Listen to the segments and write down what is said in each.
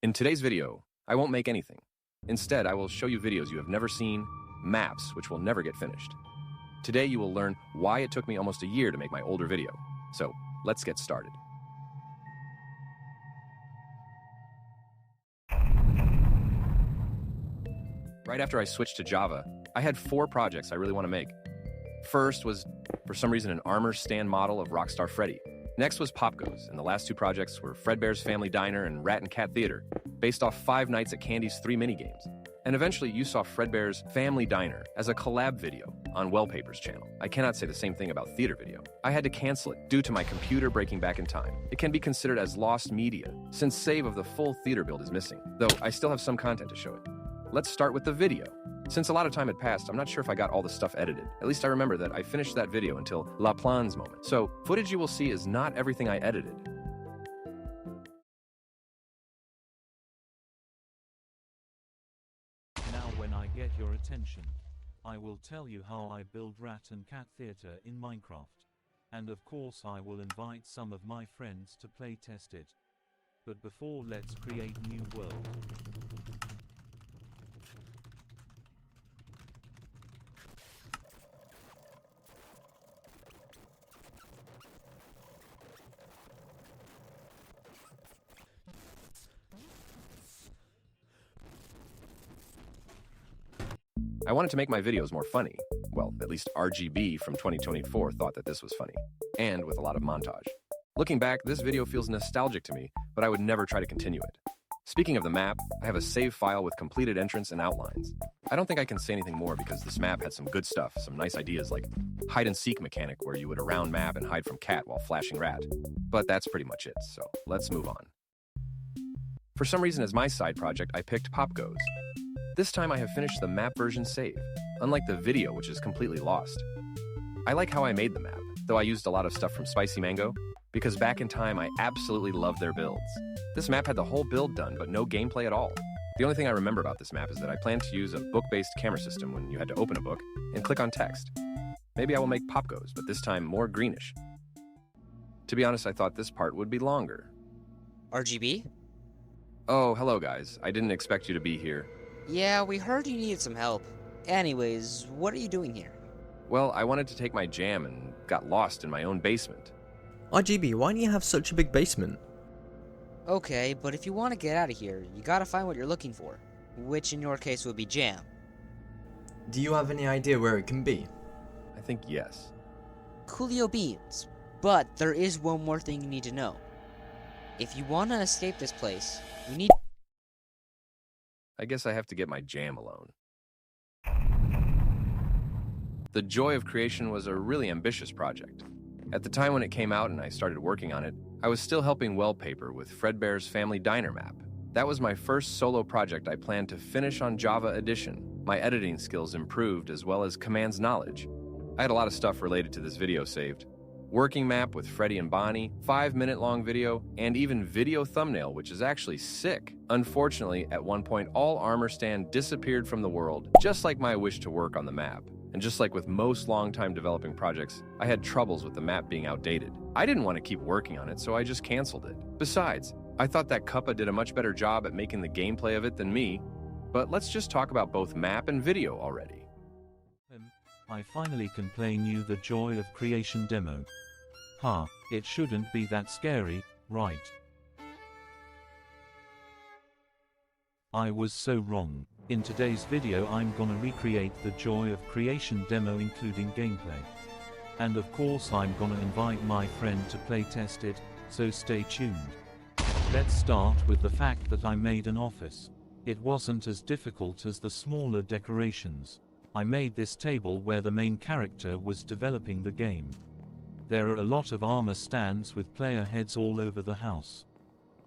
In today's video, I won't make anything. Instead, I will show you videos you have never seen, maps which will never get finished. Today you will learn why it took me almost a year to make my older video. So, let's get started. Right after I switched to Java, I had 4 projects I really want to make. First was, for some reason, an armor stand model of Rockstar Freddy. Next was Popgoes, and the last 2 projects were Fredbear's Family Diner and Rat and Cat Theater, based off 5 Nights at Candy's 3 minigames. And eventually you saw Fredbear's Family Diner as a collab video on Wellpaper's channel. I cannot say the same thing about Theater Video. I had to cancel it due to my computer breaking back in time. It can be considered as lost media, since save of the full theater build is missing, though I still have some content to show it. Let's start with the video. Since a lot of time had passed, I'm not sure if I got all the stuff edited. At least I remember that I finished that video until La Plan's moment. So, footage you will see is not everything I edited. Now when I get your attention, I will tell you how I build Rat and Cat Theater in Minecraft. And of course I will invite some of my friends to play test it. But before, let's create new world. I wanted to make my videos more funny. Well, at least RGB from 2024 thought that this was funny, and with a lot of montage. Looking back, this video feels nostalgic to me, but I would never try to continue it. Speaking of the map, I have a save file with completed entrance and outlines. I don't think I can say anything more because this map had some good stuff, some nice ideas like hide-and-seek mechanic where you would around map and hide from Cat while flashing Rat. But that's pretty much it, so let's move on. For some reason, as my side project, I picked Popgoes. This time I have finished the map version save, unlike the video which is completely lost. I like how I made the map, though I used a lot of stuff from Spicy Mango, because back in time I absolutely loved their builds. This map had the whole build done, but no gameplay at all. The only thing I remember about this map is that I planned to use a book-based camera system when you had to open a book and click on text. Maybe I will make Popgoes, but this time more greenish. To be honest, I thought this part would be longer. RGB? Oh, hello guys. I didn't expect you to be here. Yeah, we heard you needed some help. Anyways, what are you doing here? Well, I wanted to take my jam and got lost in my own basement. RGB, why do you have such a big basement? Okay, but if you want to get out of here, you gotta find what you're looking for. Which in your case would be jam. Do you have any idea where it can be? I think yes. Coolio beans. But there is one more thing you need to know. If you want to escape this place, you need... I guess I have to get my jam alone. The Joy of Creation was a really ambitious project. At the time when it came out and I started working on it, I was still helping Wellpaper with Fredbear's Family Diner map. That was my first solo project I planned to finish on Java Edition. My editing skills improved as well as commands knowledge. I had a lot of stuff related to this video saved. Working map with Freddy and Bonnie, 5-minute long video, and even video thumbnail, which is actually sick. Unfortunately, at one point, all armor stand disappeared from the world, just like my wish to work on the map. And just like with most long-time developing projects, I had troubles with the map being outdated. I didn't want to keep working on it, so I just canceled it. Besides, I thought that Cuppa did a much better job at making the gameplay of it than me. But let's just talk about both map and video already. I finally can play you the Joy of Creation demo. Ha, it shouldn't be that scary, right? I was so wrong. In today's video I'm gonna recreate the Joy of Creation demo including gameplay. And of course I'm gonna invite my friend to play test it, so stay tuned. Let's start with the fact that I made an office. It wasn't as difficult as the smaller decorations. I made this table where the main character was developing the game. There are a lot of armor stands with player heads all over the house.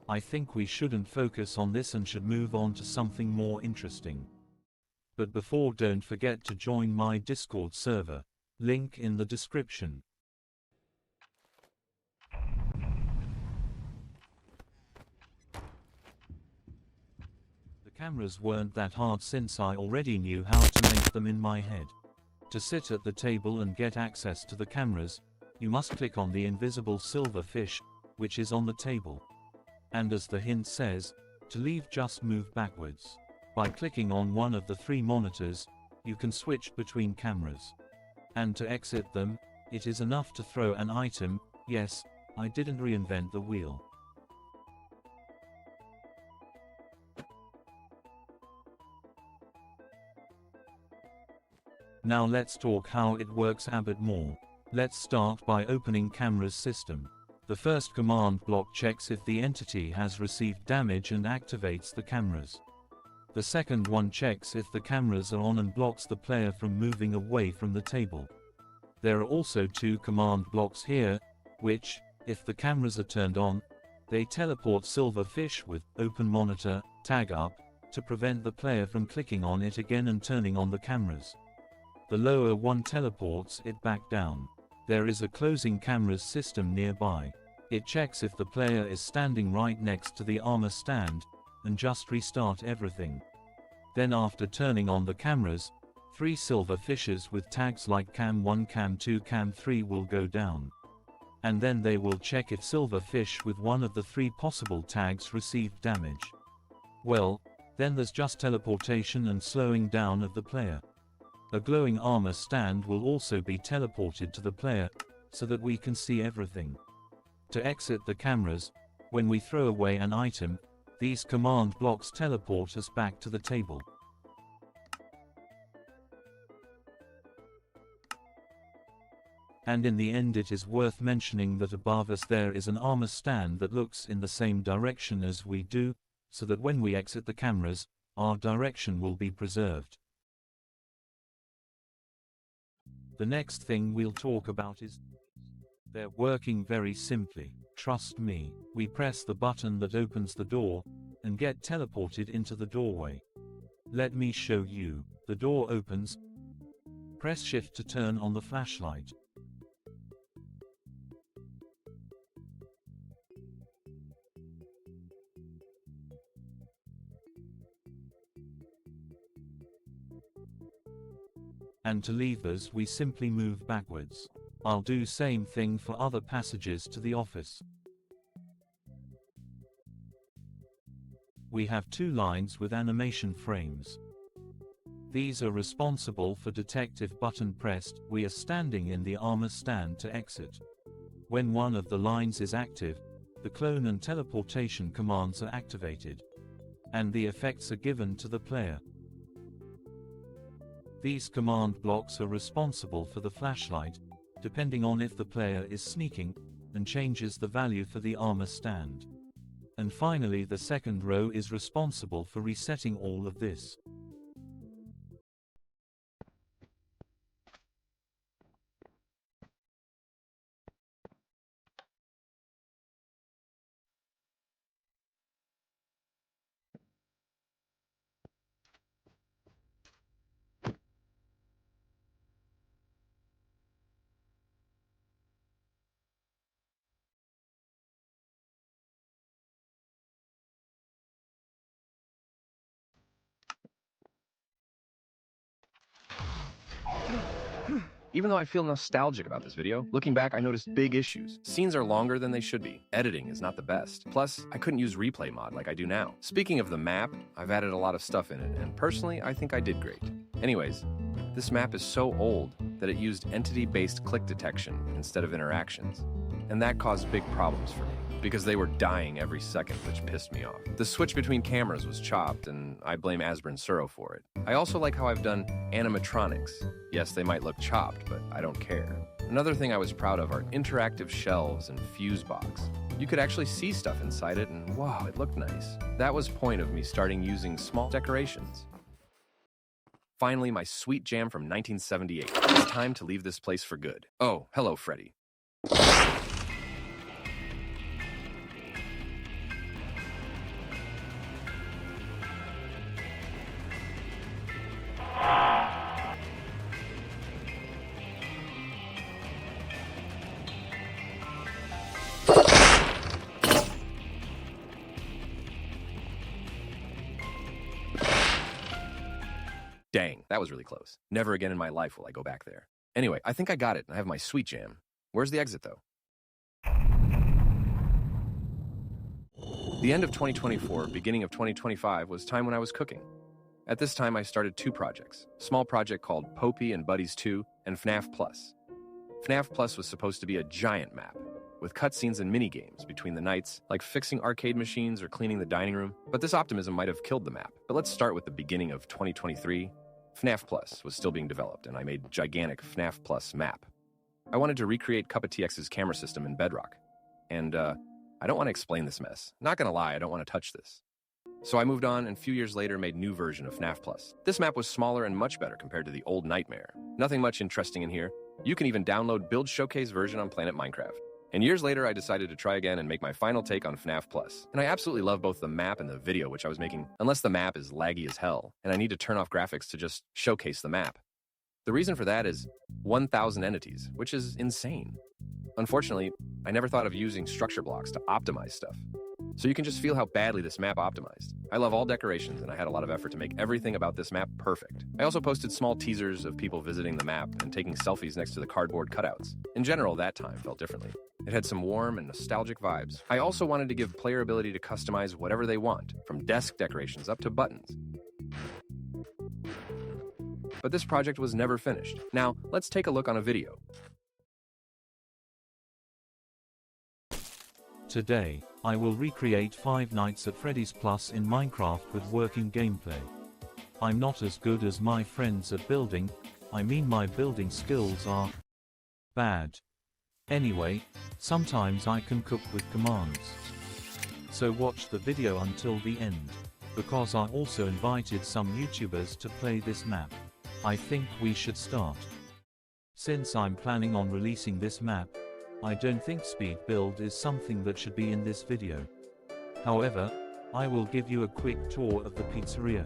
I think we shouldn't focus on this and should move on to something more interesting. But before, don't forget to join my Discord server. Link in the description. The cameras weren't that hard since I already knew how to make them in my head. To sit at the table and get access to the cameras, you must click on the invisible silver fish, which is on the table. And as the hint says, To leave, just move backwards. By clicking on one of the 3 monitors, you can switch between cameras. And to exit them, it is enough to throw an item. Yes, I didn't reinvent the wheel. Now let's talk how it works a bit more. Let's start by opening camera's system. The first command block checks if the entity has received damage and activates the cameras. The second one checks if the cameras are on and blocks the player from moving away from the table. There are also 2 command blocks here, which, if the cameras are turned on, they teleport silver fish with open monitor tag up to prevent the player from clicking on it again and turning on the cameras. The lower one teleports it back down. There is a closing cameras system nearby. It checks if the player is standing right next to the armor stand, and just restart everything. Then after turning on the cameras, 3 silver fishes with tags like Cam 1, Cam 2, Cam 3 will go down. And then they will check if silver fish with one of the 3 possible tags received damage. Well, then there's just teleportation and slowing down of the player. A glowing armor stand will also be teleported to the player, so that we can see everything. To exit the cameras, when we throw away an item, these command blocks teleport us back to the table. And in the end, it is worth mentioning that above us there is an armor stand that looks in the same direction as we do, so that when we exit the cameras, our direction will be preserved. The next thing we'll talk about is they're working very simply. Trust me. We press the button that opens the door and get teleported into the doorway. Let me show you. The door opens. Press Shift to turn on the flashlight. And to leave us, we simply move backwards. I'll do same thing for other passages to the office. We have 2 lines with animation frames. These are responsible for detective button pressed. We are standing in the armor stand to exit. When one of the lines is active, the clone and teleportation commands are activated, and the effects are given to the player. These command blocks are responsible for the flashlight, depending on if the player is sneaking, and changes the value for the armor stand. And finally, the second row is responsible for resetting all of this. Even though I feel nostalgic about this video, looking back I noticed big issues. Scenes are longer than they should be. Editing is not the best. Plus, I couldn't use replay mod like I do now. Speaking of the map, I've added a lot of stuff in it, and personally, I think I did great. Anyways, this map is so old that it used entity-based click detection instead of interactions. And that caused big problems for me, because they were dying every second, which pissed me off. The switch between cameras was chopped, and I blame Asbrin Suro for it. I also like how I've done animatronics. Yes, they might look chopped, but I don't care. Another thing I was proud of are interactive shelves and fuse box. You could actually see stuff inside it, and wow, it looked nice. That was point of me starting using small decorations. Finally, my sweet jam from 1978. It's time to leave this place for good. Oh, hello, Freddy. Dang, that was really close. Never again in my life will I go back there. Anyway, I think I got it. I have my sweet jam. Where's the exit, though? The end of 2024, beginning of 2025 was time when I was cooking. At this time, I started 2 projects, a small project called Popee and Buddies 2 and FNaF Plus. FNaF Plus was supposed to be a giant map, with cutscenes and mini-games between the nights, like fixing arcade machines or cleaning the dining room, but this optimism might have killed the map. But let's start with the beginning of 2023. FNaF Plus was still being developed, and I made a gigantic FNaF Plus map. I wanted to recreate CuppaTX's camera system in Bedrock. And, I don't want to explain this mess. Not gonna lie, I don't want to touch this. So I moved on, and a few years later made a new version of FNaF Plus. This map was smaller and much better compared to the old Nightmare. Nothing much interesting in here. You can even download Build Showcase version on Planet Minecraft. And years later, I decided to try again and make my final take on FNaF Plus. And I absolutely love both the map and the video which I was making, unless the map is laggy as hell, and I need to turn off graphics to just showcase the map. The reason for that is 1,000 entities, which is insane. Unfortunately, I never thought of using structure blocks to optimize stuff. So you can just feel how badly this map optimized. I love all decorations, and I had a lot of effort to make everything about this map perfect. I also posted small teasers of people visiting the map and taking selfies next to the cardboard cutouts. In general, that time felt differently. It had some warm and nostalgic vibes. I also wanted to give player ability to customize whatever they want, from desk decorations up to buttons. But this project was never finished. Now, let's take a look on a video. Today, I will recreate 5 Nights at Freddy's Plus in Minecraft with working gameplay. I'm not as good as my friends at building, I mean my building skills are bad. Anyway, sometimes I can cook with commands. So watch the video until the end, because I also invited some YouTubers to play this map. I think we should start. Since I'm planning on releasing this map, I don't think speed build is something that should be in this video. However, I will give you a quick tour of the pizzeria.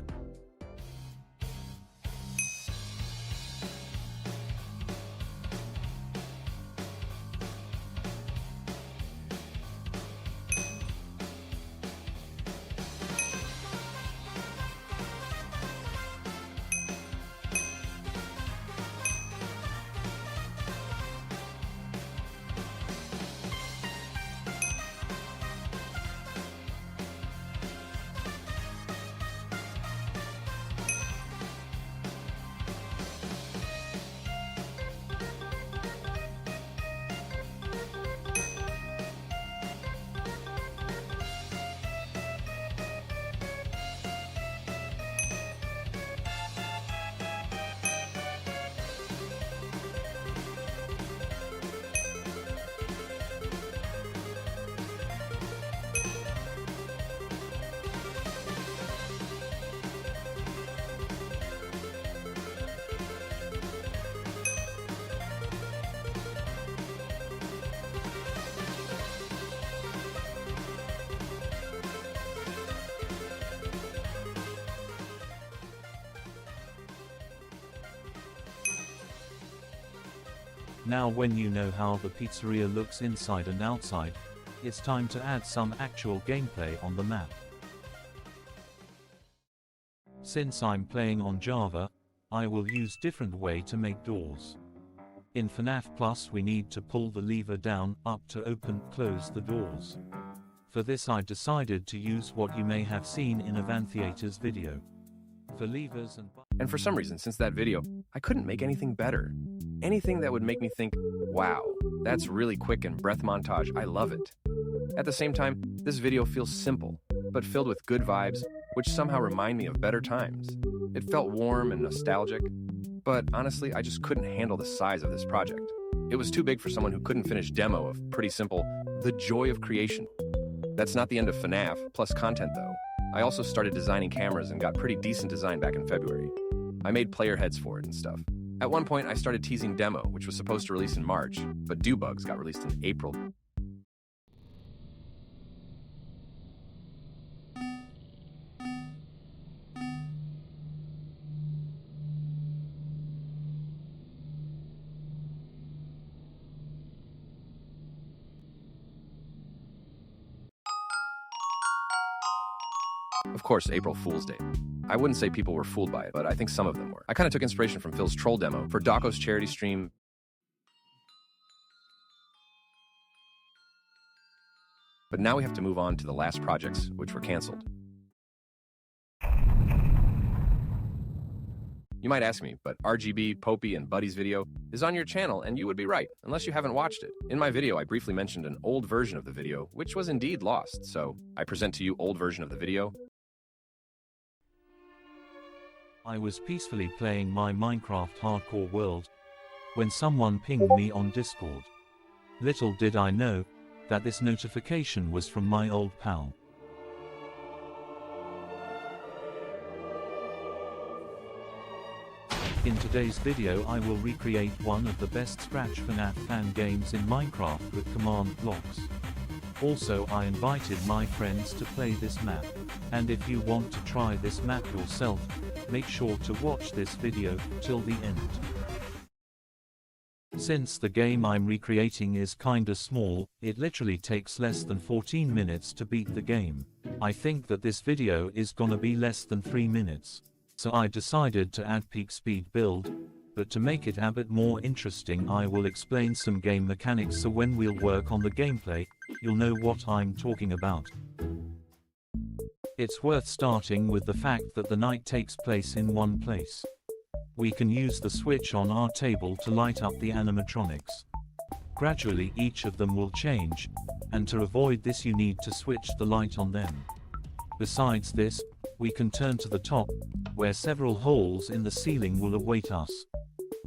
Now when you know how the pizzeria looks inside and outside, it's time to add some actual gameplay on the map. Since I'm playing on Java, I will use different way to make doors. In FNaF Plus we need to pull the lever down, up to open, close the doors. For this I decided to use what you may have seen in Avanthiator's video. For levers and for some reason, since that video, I couldn't make anything better. Anything that would make me think, wow, that's really quick and breath montage, I love it. At the same time, this video feels simple, but filled with good vibes, which somehow remind me of better times. It felt warm and nostalgic, but honestly, I just couldn't handle the size of this project. It was too big for someone who couldn't finish demo of pretty simple, the joy of creation. That's not the end of FNaF Plus content though. I also started designing cameras and got pretty decent design back in February. I made player heads for it and stuff. At one point, I started teasing demo, which was supposed to release in March, but Bugs got released in April. Of course, April Fool's Day. I wouldn't say people were fooled by it, but I think some of them were. I kind of took inspiration from Phil's troll demo for Daco's charity stream. But now we have to move on to the last projects, which were canceled. You might ask me, but RGB, Popee and Buddies video is on your channel, and you would be right, unless you haven't watched it. In my video, I briefly mentioned an old version of the video, which was indeed lost, so I present to you old version of the video. I was peacefully playing my Minecraft hardcore world when someone pinged me on Discord. Little did I know that this notification was from my old pal. In today's video I will recreate one of the best Scratch FNaF fan games in Minecraft with command blocks. Also I invited my friends to play this map. And if you want to try this map yourself, make sure to watch this video till the end. Since the game I'm recreating is kinda small, it literally takes less than 14 minutes to beat the game. I think that this video is gonna be less than 3 minutes. So I decided to add peak speed build, but to make it a bit more interesting I will explain some game mechanics so when we'll work on the gameplay, you'll know what I'm talking about. It's worth starting with the fact that the night takes place in one place. We can use the switch on our table to light up the animatronics. Gradually each of them will change, and to avoid this you need to switch the light on them. Besides this, we can turn to the top, where several holes in the ceiling will await us.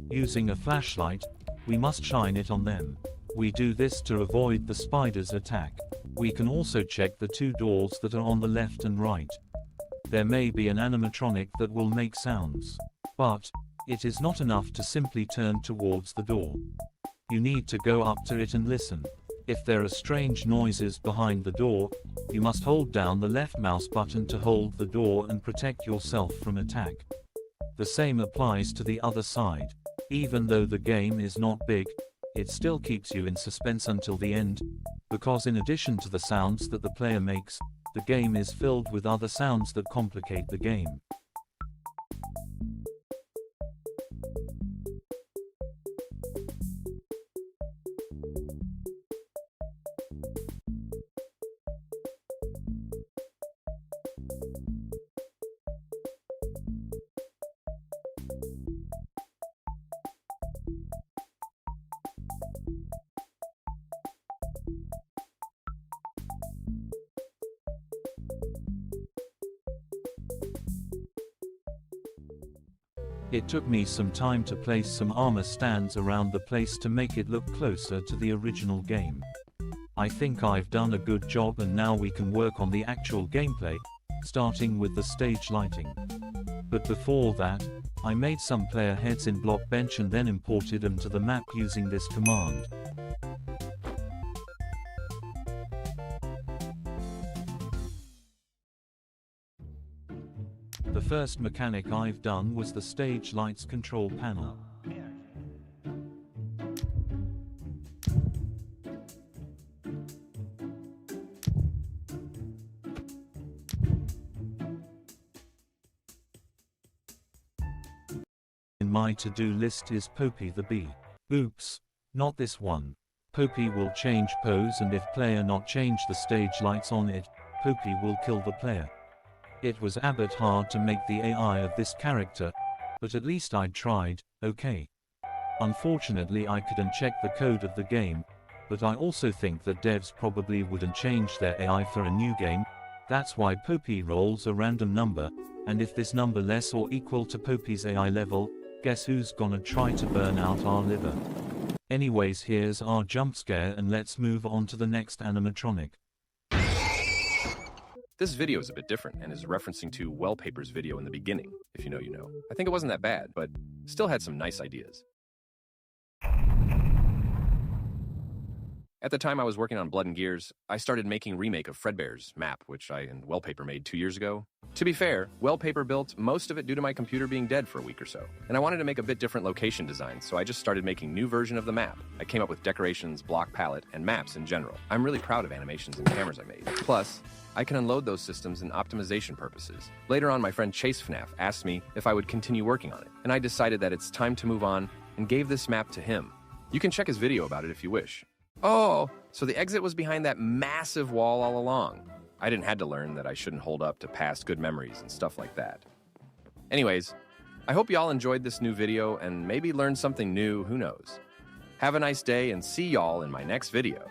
Using a flashlight, we must shine it on them. We do this to avoid the spider's attack. We can also check the 2 doors that are on the left and right. There may be an animatronic that will make sounds. But it is not enough to simply turn towards the door. You need to go up to it and listen. If there are strange noises behind the door, you must hold down the left mouse button to hold the door and protect yourself from attack. The same applies to the other side. Even though the game is not big, it still keeps you in suspense until the end, because in addition to the sounds that the player makes, the game is filled with other sounds that complicate the game. It took me some time to place some armor stands around the place to make it look closer to the original game. I think I've done a good job and now we can work on the actual gameplay, starting with the stage lighting. But before that, I made some player heads in Blockbench and then imported them to the map using this command. The first mechanic I've done was the stage lights control panel. In my to-do list is Popee the bee. Oops, not this one. Popee will change pose and if player not change the stage lights on it, Popee will kill the player. It was a bit hard to make the AI of this character, but at least I tried, okay. Unfortunately I couldn't check the code of the game, but I also think that devs probably wouldn't change their AI for a new game. That's why Popee rolls a random number, and if this number less or equal to Popee's AI level, guess who's gonna try to burn out our liver. Anyways, here's our jump scare and let's move on to the next animatronic. This video is a bit different and is referencing to Wellpaper's video in the beginning. If you know, you know. I think it wasn't that bad, but still had some nice ideas. At the time I was working on Blood and Gears, I started making remake of Fredbear's map, which I and Wellpaper made 2 years ago. To be fair, Wellpaper built most of it due to my computer being dead for a week or so, and I wanted to make a bit different location design, so I just started making new version of the map. I came up with decorations, block palette, and maps in general. I'm really proud of animations and cameras I made. Plus, I can unload those systems in optimization purposes. Later on, my friend Chase FNaF asked me if I would continue working on it, and I decided that it's time to move on and gave this map to him. You can check his video about it if you wish. Oh, so the exit was behind that massive wall all along. I didn't have to learn that I shouldn't hold up to past good memories and stuff like that. Anyways, I hope y'all enjoyed this new video and maybe learned something new, who knows. Have a nice day and see y'all in my next video.